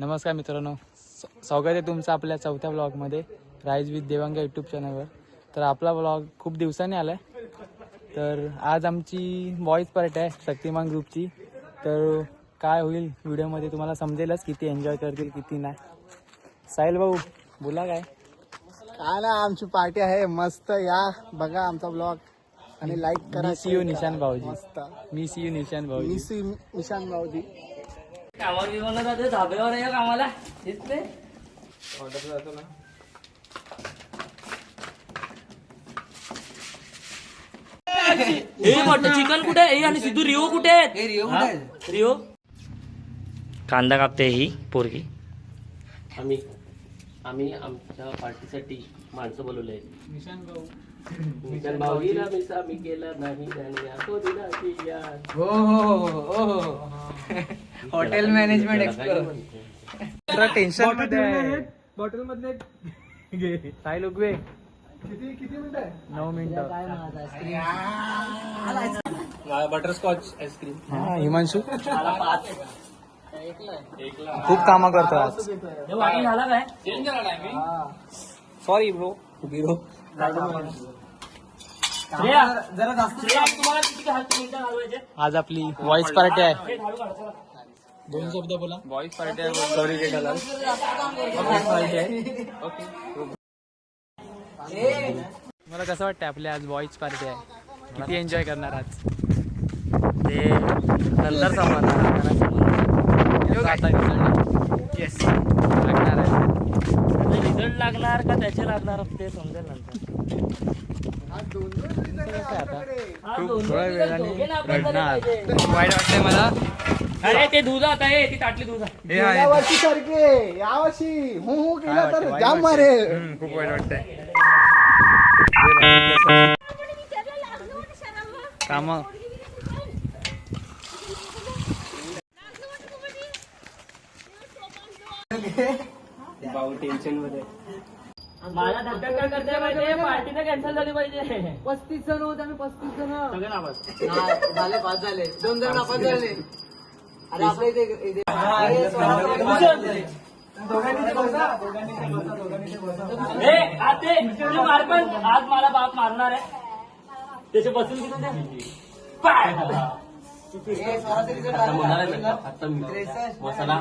नमस्कार मित्रांनो, स्वागत आहे तुमचं आपल्या चौथ्या ब्लॉगमध्ये राईज विथ देवांग यूट्यूब चॅनलवर. तर आपला ब्लॉग खूप दिवसांनी आला आहे. तर आज आमची बॉईज पार्टी आहे शक्तिमान ग्रुपची. तर काय होईल व्हिडिओमध्ये तुम्हाला समजेलच, किती एन्जॉय करतील किती नाही. साहिल भाऊ बोला काय ना, आमची पार्टी आहे मस्त. या बघा आमचा ब्लॉग आणि लाईक करा. मिस यू निशान भाऊजी. मस्त मिस यू निशान भाऊजी. मिस यू निशान भाऊजी. कामावर विमानात जाते, धाब्यावर आहे कामाला इथले. ऑर्डर जातो ना. हे म्हटलं चिकन कुठे आहे आणि सिद्धू रिओ कुठे आहेत? रिओ कांदा कापते ही पोरगी. आम्ही आमच्या पार्टीसाठी माणसं बोलवले. निशान भाऊ निशान भाऊजीला मिस आम्ही केला नाही आणि तो दिला की यार. Hotel management expert. टेन्शन मध्ये बॉटल मधले साहिल उगवे. किती मिनिट आहे? 9 मिनिटं. Butterscotch ice cream. हिमांशू खूप कामं करतो आज. हे वाटून झाला काय? Sorry bro. श्रेया, श्रेया, तुम्हाला किती मिनिटं घालवायचे? आज आपली वॉइस पार्टी आहे. हे घालू काढ, चला. 2 शब्द बोला. वॉइस पार्टी आहे. सॉरी केला. मला कसं वाटतं आपल्या आज वॉइस पार्टी आहे, किती एन्जॉय करणार आज ते नंतर समजणार. येस लागणार आहे. रिझल्ट लागणार का त्याचे लागणार ते समजेल नंतर. खूप थोड्या वेळाने रडणार. वाईट वाटतंय मला. अरे ते दूध आता आहे, ती ताटली दूध आहे. या वर्षी सारखे यावर्षी हो केला तर जाम मारे. खूप वाईट वाटतंय. काम भाऊ टेन्शन मध्ये. मला धक्का काय करते पाहिजे, पार्टी तर कॅन्सल झाली पाहिजे. 35 जण होते आम्ही, 35 जण सगळे नापास. झाले, 5 झाले, 2 जण नापास झाले. अरे आपल्या इथे मार पण आज मला बाप मारणार आहे. त्याचे बसून किती आता मसाला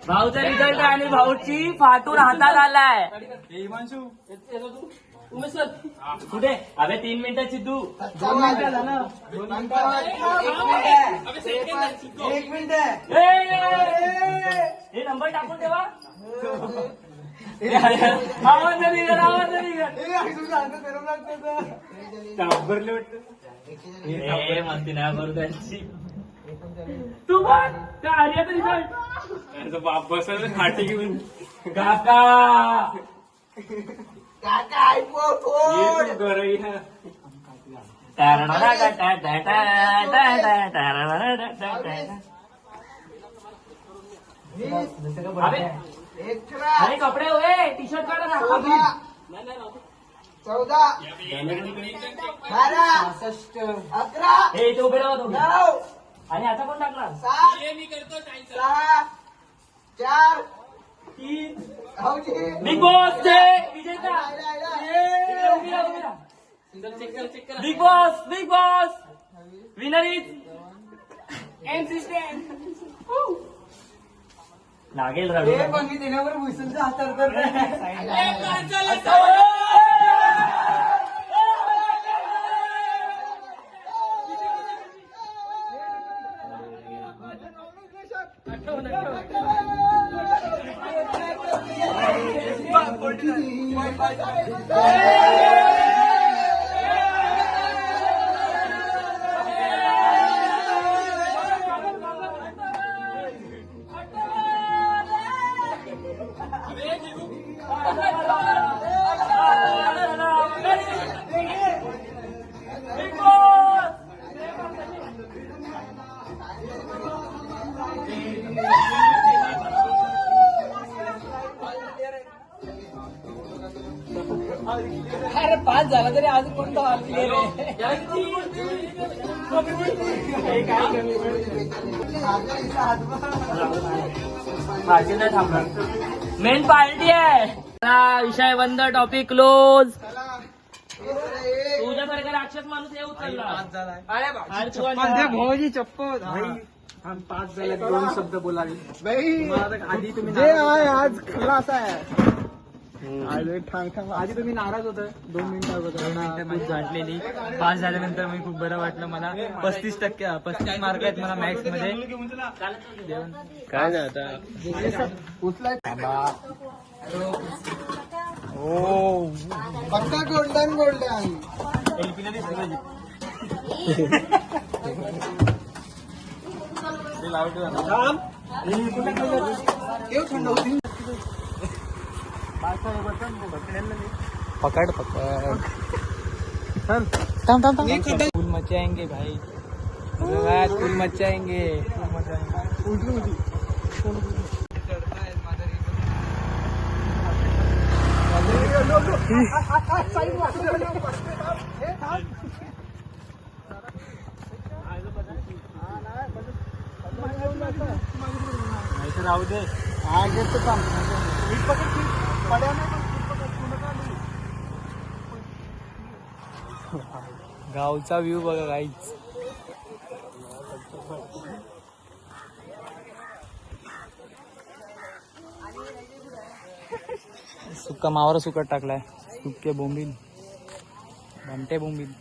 भाऊचा रिझल्ट आणि भाऊची फाटून हातात आलाय. कुठे अबे 3 मिनिटं सिद्धू. 2 मिनिटं झालं. 1 मिनिट. हे नंबर टाकून ठेवा. आवाज नाही निघत, आवाज नाही निघत. मस्ती नाही करू त्यांची. तू बघ का आर्याचा रिझल्ट. बाप बसल फाटी घेऊन काका अरे कपडे होय, टी शर्ट काढा ना. 14 12 11 हे इथे उभे राहा तुम्ही. 9 आणि आता कोण टाकणार? 7 6 4 3 भाऊजी. बिग बॉस चे विजेता. Big boss, big boss winner is MC Stan. लागेल रडू. देण्यावर भुईसनचा हात तर अरे 5 झाला तरी अजून कोणता मेन पार्टी आहे. चला, विषय बंद, टॉपिक क्लोज. तुझ्यासारखा राक्षस माणूस येऊ चालला. भाऊजी चप्पल 5 झाले. 2 शब्द बोलावे बाई आधी तुम्ही जे आहे आज खलास आहे. आज ठांग ठांग आधी तुम्ही नाराज होत 2 मिनिटं अगोदर खूप झाटलेली. 5 झाल्यानंतर मी खूप बरं वाटलं. मला 35 मार्क आहेत मला मॅथ्स मध्ये. काय नाही आता हो पक्का गोल्डन गोल्डन. पकड़ पकड़ फूल मचाएंगे भाई. फूल मचाएंगे. राहू दे. गावचा व्ह्यू बघा काहीच. सुका मावरा सुकट टाकलाय. सुके बोंबील घंटे बोंबील.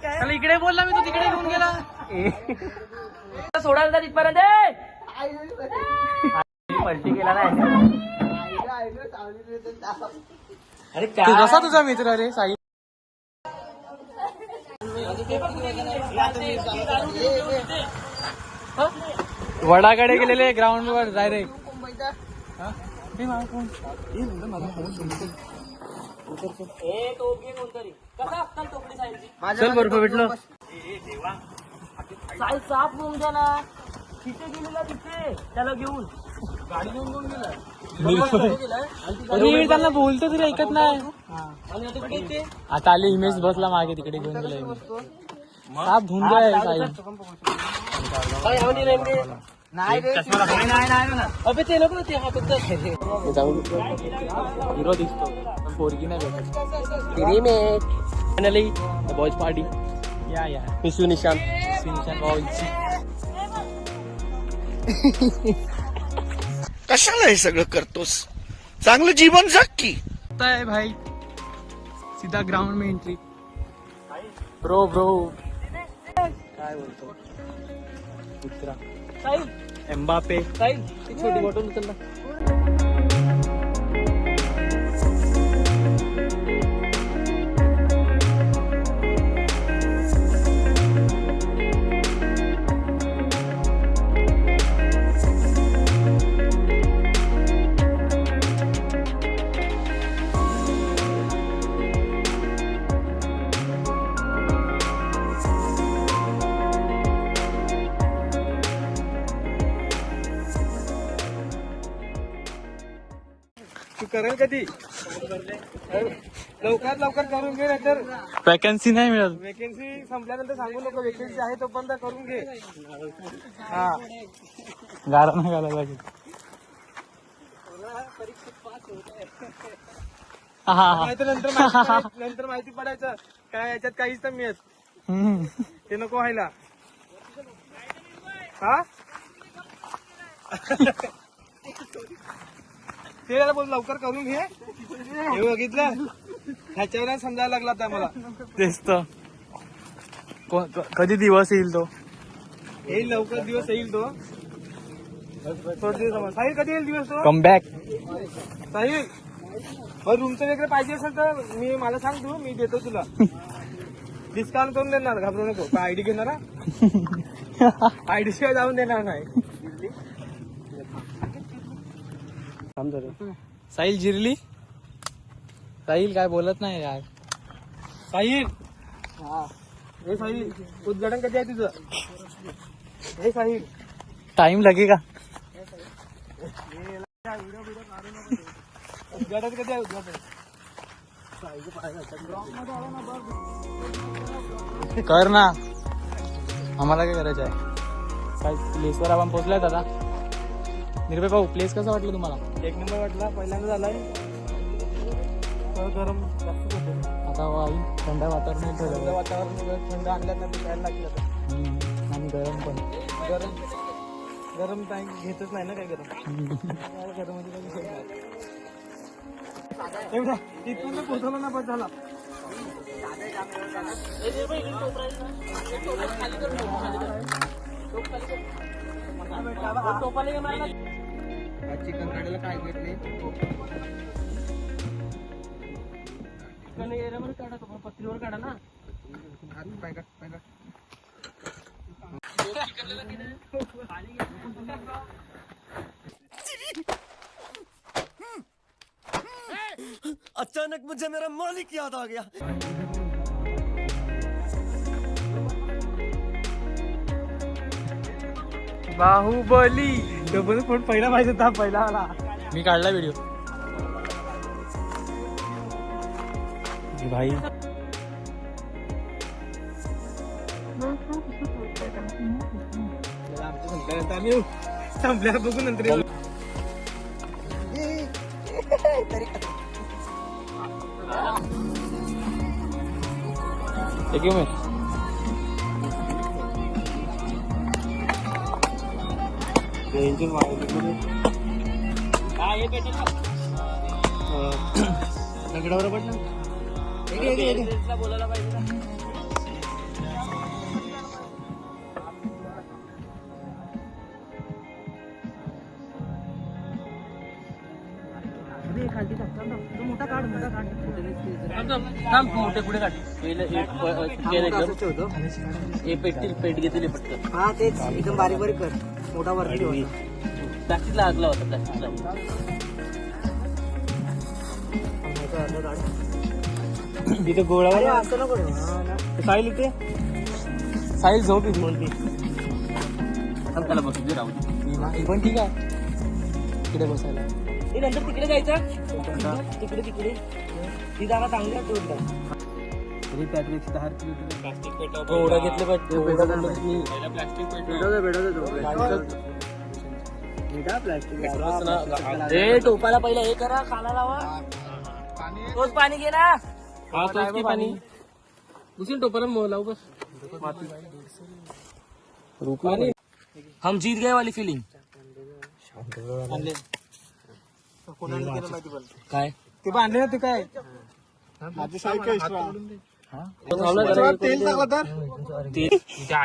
चला, इकडे बोलला मी, तू तिकडे घेऊन गेला. सोडायला जा तिथपर्यंत. पलटी केला नाही. अरे तू कसा तुझा मित्र रे साई. वडाकडे गेलेले ग्राउंड वर डायरेक्ट. चल बरोबर भेटलो. साई साफ होऊन द्या ना. तिथे गेलेला, तिथे त्याला घेऊन गाडी घेऊन गेला. त्यांना बोलतो तरी ऐकत नाही. आणि आता कुठे येते? आता आले इमेज बसला मागे तिकडे घेऊन गेला. साफ धुवून द्या साई. अबे ते लोक ते हा फक्त हिरो दिसतो पण पोरगी नाही भेटत. Finally boys party. या मिसू निशांत. सिंचन बॉयची. कशाला हे सगळं करतोस? चांगलं जीवन जग की. है भाई सीधा ग्राउंड में एंट्री. ब्रो काय बोलतो कुत्रा. साई एम्बापे. साई ती छोटी बॉटल उचलला. तू करेल कधी लवकर करून घे. नाहीतर वॅकन्सी नाही मिळत. वेकेन्सी संपल्यानंतर सांगू नको. वेकेन्सी आहे तोपर्यंत करून घे. हा गारा नाही घालायला लागेल. नंतर माहिती पडायचं काय याच्यात काहीच तर मिळत. हम्म. ते नको व्हायला. हा ते त्याला बोल लवकर करून घे. हे बघितलं ह्याच्यावर समजायला लागला आता मला. तेच तर. कधी दिवस येईल तो. येईल लवकर दिवस येईल तो. साहिल कधी येईल दिवस तो कमबॅक. साहिल रूमचं वगैरे पाहिजे असेल तर मला सांग तू, मी देतो तुला डिस्काउंट करून देणार, घाबरू नको. काय आयडी घेणार आयडी शिवाय जाऊन देणार नाही. साहिल जिरली. साहिल काय बोलत नाही यार. साहिल हे साहिल उद्घाटन कधी आहे तुझं? हे साहिल टाइम लगेगा. उद्घाटन कधी आहे? उद्घाटन कर ना, आम्हाला काय करायचं आहे. काय प्लेसवर आपण पोहोचलोय आता. निर्भय भाऊ, प्लेस कसं वाटलं तुम्हाला? एक नंबर वाटला, पहिल्यांदा झालाय. गरम जास्त होतं. आता थंड वातावरण थंड ठेवलं वातावरण, थंड आणल्यानंतर प्यायला लागलं. आणि गरम पण. गरम गरम टाइम घेतच नाही ना काय गरम. गरम मध्ये काही विषय नाही. एवढा तिथून पोहोचवला ना बस झाला. चिकन काढायला काय घेतले? काढा तो पत्रीवर काढा ना. अचानक मुझे मेरा मालिक याद आ गया. बाहुबली. तो पण पहिला पाहिजे होता, पहिला आला. मी काढला व्हिडिओ. भाई आम्ही संपल्यावर बघू नंतर येऊ. एक मिनिट. दगडावर पडलं. बोलायला पाहिजे ना. मोठे पुढे काढ. पेट घेतली पटकन. हा तेच एकदम बारीक बारीक कर. मोठा वरती प्लास्टिकला लागला होता. प्लास्टिकला इथे गोळा असं नको. साहिल इथे. साहिल झोप इथे. त्याला बसू दे, राहू दे. पण ठीक आहे तिकडे बसायला. नंतर तिकडे जायचं. तिकडे ही जागा चांगली आहे. एवढं घेतलं पाहिजे. टोपाला पहिला हे करा, खाला लावा. तोच पाणी घे ना. हा तोच की पाणी. उशीर टोपाला लावू बस. पाणी हम जीत गए वाली फिलिंग. कोणाला केलं माहिती पण काय ते बांधले ना. ते काय तेल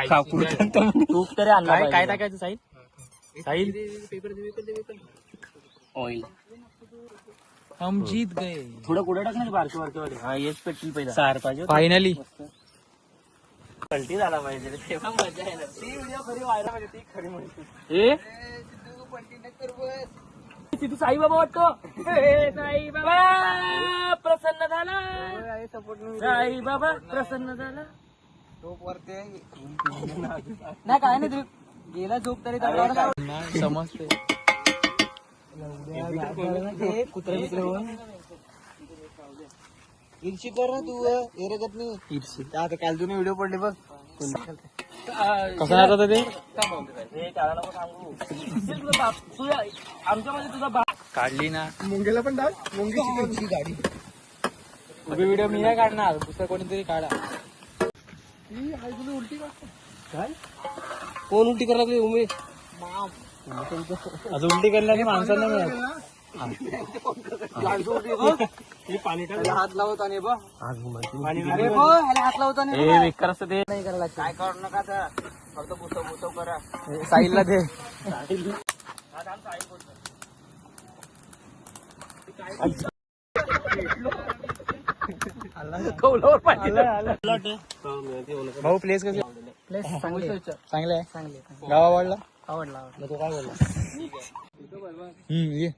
टाकलं तर तूप तरी आणला. काय टाकायचं साहिल? साहिल ऑइल हम जीत गए. थोडं कुठे टाकणार? बारके वाले. हा हेच पेटतील पहिला. सार पाहिजे. फायनली पलटी झाला पाहिजे, तेव्हा मजा येणार. ती व्हिडिओ खरी व्हायला पाहिजे. ती खरी म्हणते. सिद्धू साईबाबा वाटतो. साईबाबा प्रसन्न झाला. साईबाबा प्रसन्न झाला. टोप वरती नाही काय नाही. गेला झोप तरी समजते. कुत्रे बित्रे होऊन इर्षी कर ना तू. एरगत नाही इर्षी. आता काल जुने व्हिडिओ पडले बघ. कसं राहत होतं ते? हे त्याला नको सांगू. आमच्यामध्ये तुझा बाप काढली ना. मुंगेला पण डाल. मुंगेची गाडी. उभी व्हिडिओ मी नाही काढणार, दुसरं कोणीतरी काढा. उलटी काय कोण उलटी करायला लागली? उमेश. असं उलटी करणारी माणसांना मिळत. पाणी हात लावत आणि बघ अरे हात लावत आणि हे बेकार असतं ते. नाही करायला काय करू नका. फक्त बुसव करा. साहिलला दे. भाऊ प्लेस कसे प्लेस चांगले आहे गाव आवडला मग तो काय बोलला ये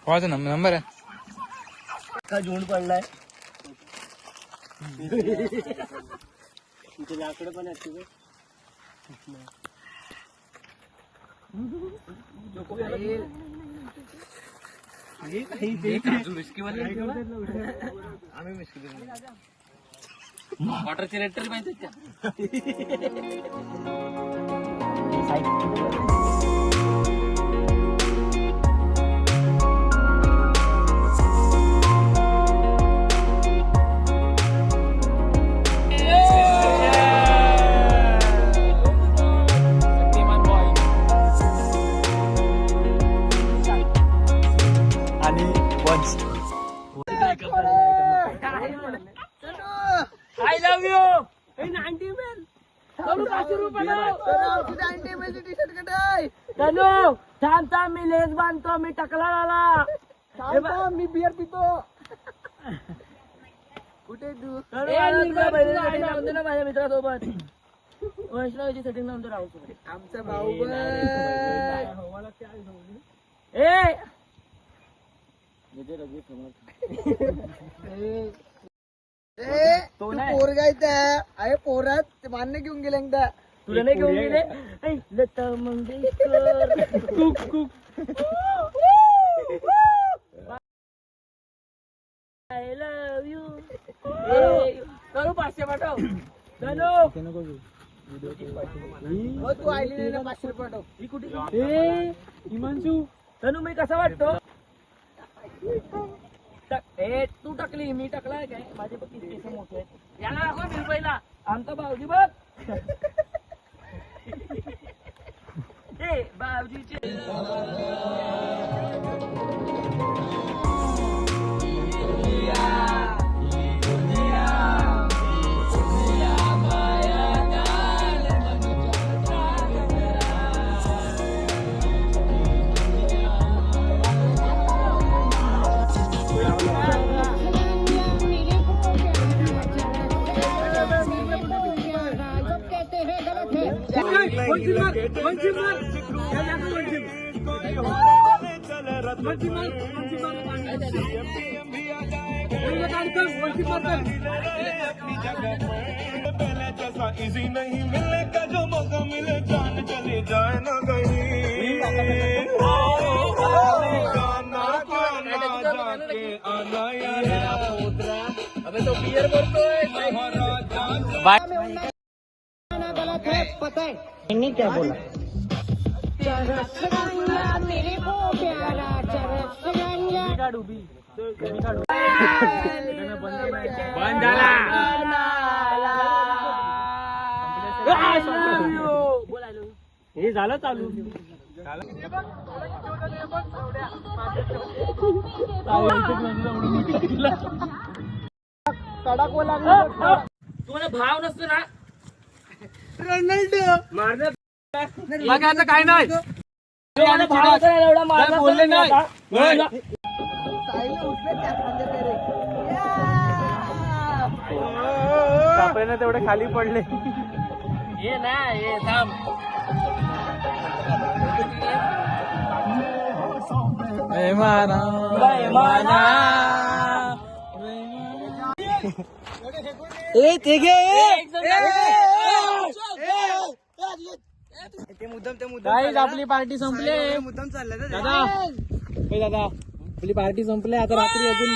कोणाचा नंबर आहे का झुंड पडलाय तुझे लाकडं पण आहेत तुझे वॉटरचे रेट तरी माहिती का आणि वंश आय लव्ह यू 90 मॅन तनु 500 रुपये तनु थांब थांब मी लेस बांधतो मी टकला आला मी बियर पितो कुठे तू ना माझ्या मित्रासोबत वैष्णवीची सेटिंग नंतर राहू आमचा भाऊ ए तू पोरगा आहे पोरात मान्य घेऊन गेले एकदा तुला नाही घेऊन गेले ऐ, Lata Mangeshkar cook cook I love you करू 500 पाठव तनु हो तू आली नाही ना 500 रुपये पाठव. ही कुठे हिमांशू तनु मी कसा वाटतो तू टाकली मी टाकलाय काय माझे पण किती केस मोठे आहेत याला दाखव मी पहिला आमचा भाऊजी बघ ए भाऊजीचे इजी नहीं मिलने का जो मौका मिले जान चले जाए ना कहीं जाके आना अबे तो बियर बोलतोय क्या बोला मेरे को प्यारा चरस गंगा बंद झाला हे झालं चालू तुम्हाला भाव नसतो ना मारण्यात आता काय नाही भाव एवढा मारला बोलले नाही कापड्याने तेवढे खाली पडले ये ना ये थांब आपली पार्टी संपली मुद्दाम चाललाय दादा ए दादा आपली पार्टी संपली आता रात्री अजून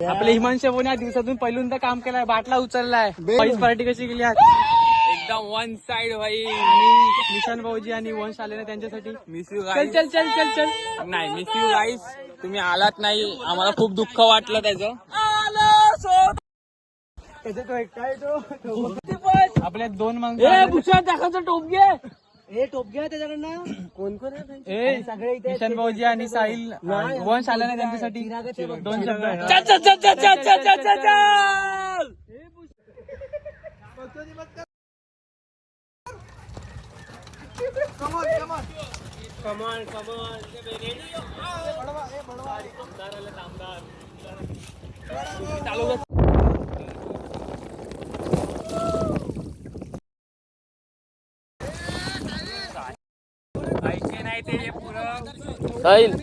आपले हिमांशु बोने दिवसातून पहिल्यांदा काम केलंय बाटला उचललाय पहिलीच पार्टी कशी केली आज एकदम वन साइड भाई आणि निशान भाऊजी आणि वंश आले ना त्यांच्यासाठी मिस यू गाईस चल चल चल चल नाही मिस यू गाईस तुम्ही आलात नाही आम्हाला खूप दुःख वाटलं त्याचं तो एकटा आहे तो आपल्या 2 माणसं हे टोपगे आहे त्याच्याकडनं कोण कोण आहे ए सगळे इथे किशन भाऊजी आणि साहिल वंश आला नाही त्यांच्यासाठी 2 शब्द साहिल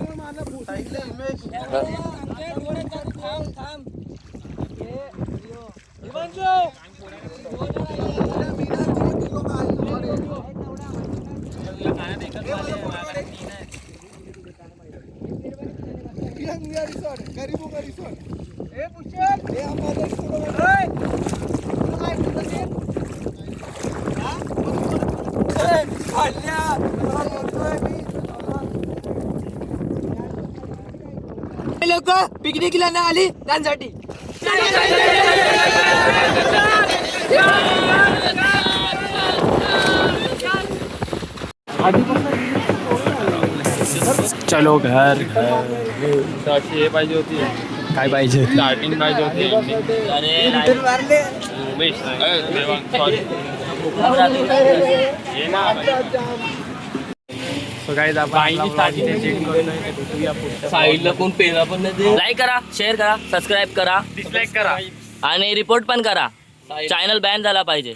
लोक पिकनिकला ना आली त्यांसाठी चलो घर हे पाहिजे होती काय पाहिजे स्टार्टिंग पाहिजे होती सो गाईज साईडला कोण पेना पण नाही. लाईक करा, शेअर करा, सबस्क्राईब करा, डिसलाईक करा. आणि रिपोर्ट पण करा. चॅनल बॅन झाला पाहिजे.